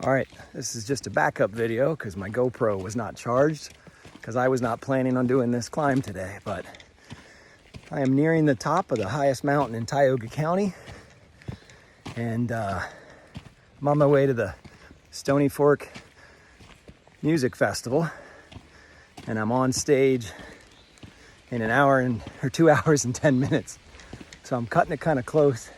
All right, this is just a backup video because my GoPro was not charged because I was not planning on doing this climb today, but I am nearing the top of the highest mountain in Tioga County, and I'm on my way to the Stony Fork Music Festival, and I'm on stage in an hour or 2 hours and 10 minutes. So I'm cutting it kind of close.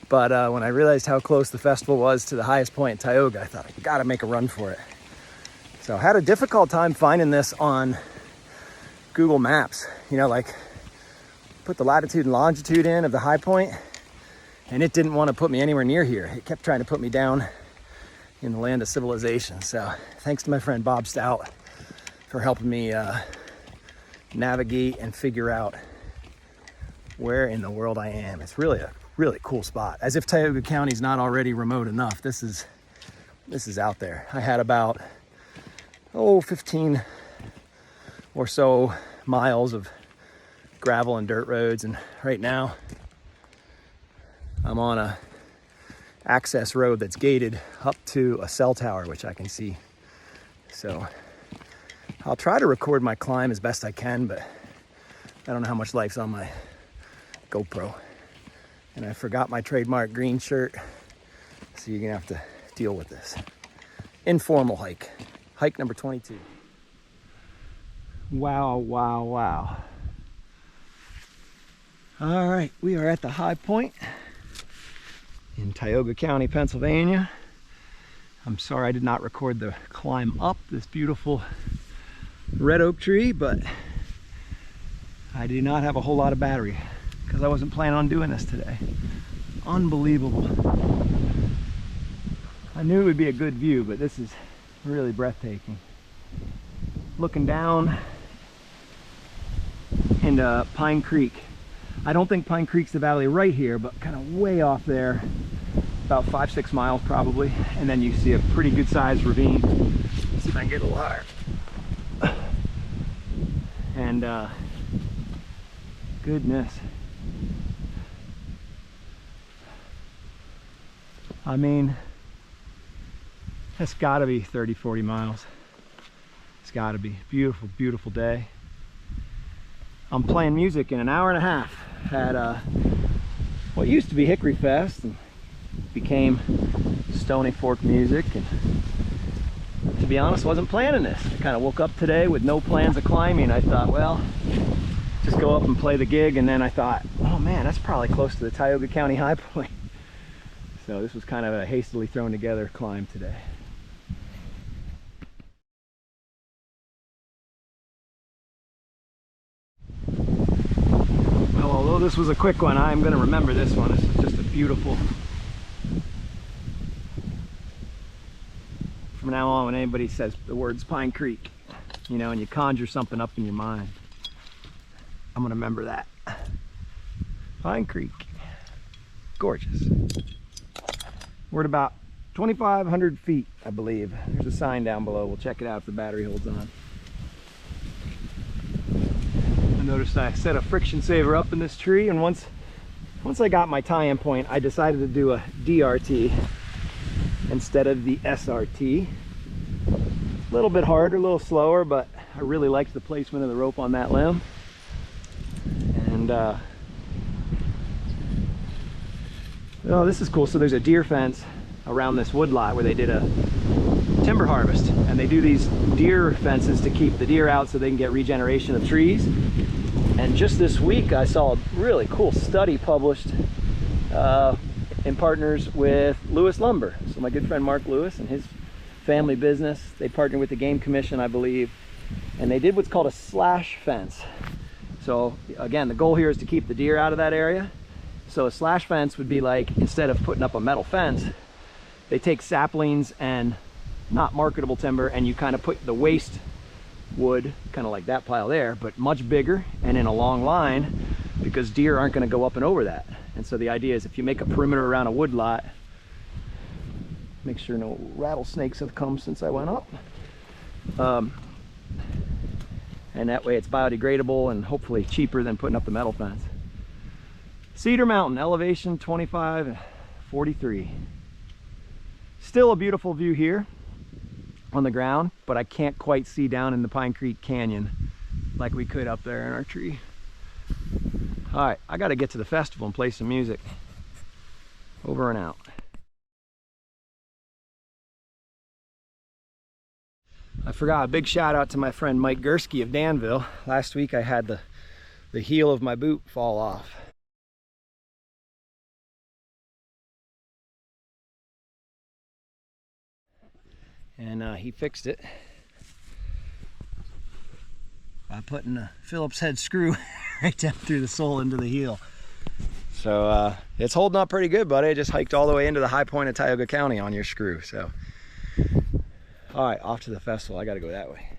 But when I realized how close the festival was to the highest point in Tioga, I thought I gotta make a run for it. So I had a difficult time finding this on Google Maps. You know, like put the latitude and longitude in of the high point, and it didn't want to put me anywhere near here. It kept trying to put me down in the land of civilization. So thanks to my friend Bob Stoudt for helping me navigate and figure out where in the world I am. It's really a really cool spot. As if Tioga County is not already remote enough. This is out there. I had about 15 or so miles of gravel and dirt roads, and right now I'm on a access road that's gated up to a cell tower, which I can see. So I'll try to record my climb as best I can, but I don't know how much life's on my GoPro. And I forgot my trademark green shirt, so you're gonna have to deal with this. Informal hike number 22. Wow, wow, wow. All right, we are at the high point in Tioga County, Pennsylvania. I'm sorry I did not record the climb up this beautiful red oak tree, but I do not have a whole lot of battery because I wasn't planning on doing this today. Unbelievable. I knew it would be a good view, but this is really breathtaking. Looking down into Pine Creek. I don't think Pine Creek's the valley right here, but kind of way off there, about 5-6 miles probably. And then you see a pretty good sized ravine. Let's see if I can get a little higher. And goodness. I mean, that's gotta be 30-40 miles. It's gotta be. Beautiful, beautiful day. I'm playing music in an hour and a half at what used to be Hickory Fest and became Stony Fork Music. And to be honest, wasn't planning this. I kind of woke up today with no plans of climbing. I thought, well, just go up and play the gig, and then I thought, oh man, that's probably close to the Tioga County High Point. So this was kind of a hastily thrown together climb today. Well, although this was a quick one, I'm going to remember this one. This is just a beautiful... From now on, when anybody says the words Pine Creek, you know, and you conjure something up in your mind, I'm going to remember that. Pine Creek. Gorgeous. We're at about 2,500 feet, I believe. There's a sign down below. We'll check it out if the battery holds on. I noticed I set a friction saver up in this tree, and once I got my tie-in point, I decided to do a DRT instead of the SRT. A little bit harder, a little slower, but I really liked the placement of the rope on that limb. And oh, this is cool. So there's a deer fence around this wood lot where they did a timber harvest, and they do these deer fences to keep the deer out so they can get regeneration of trees. And just this week I saw a really cool study published in partners with Lewis Lumber. So my good friend Mark Lewis and his family business, they partnered with the Game Commission, I believe, and they did what's called a slash fence. So again, the goal here is to keep the deer out of that area. So a slash fence would be like, instead of putting up a metal fence, they take saplings and not marketable timber, and you kind of put the waste wood, kind of like that pile there, but much bigger and in a long line, because deer aren't going to go up and over that. And so the idea is, if you make a perimeter around a wood lot, make sure no rattlesnakes have come since I went up, and that way it's biodegradable and hopefully cheaper than putting up the metal fence. Cedar Mountain, elevation 2543. Still a beautiful view here on the ground, but I can't quite see down in the Pine Creek Canyon like we could up there in our tree. All right, I got to get to the festival and play some music. Over and out. I forgot a big shout out to my friend Mike Gursky of Danville. Last week I had the heel of my boot fall off. And he fixed it by putting a Phillips head screw right down through the sole into the heel. So it's holding up pretty good, buddy. I just hiked all the way into the high point of Tioga County on your screw. So, all right, off to the festival. I got to go that way.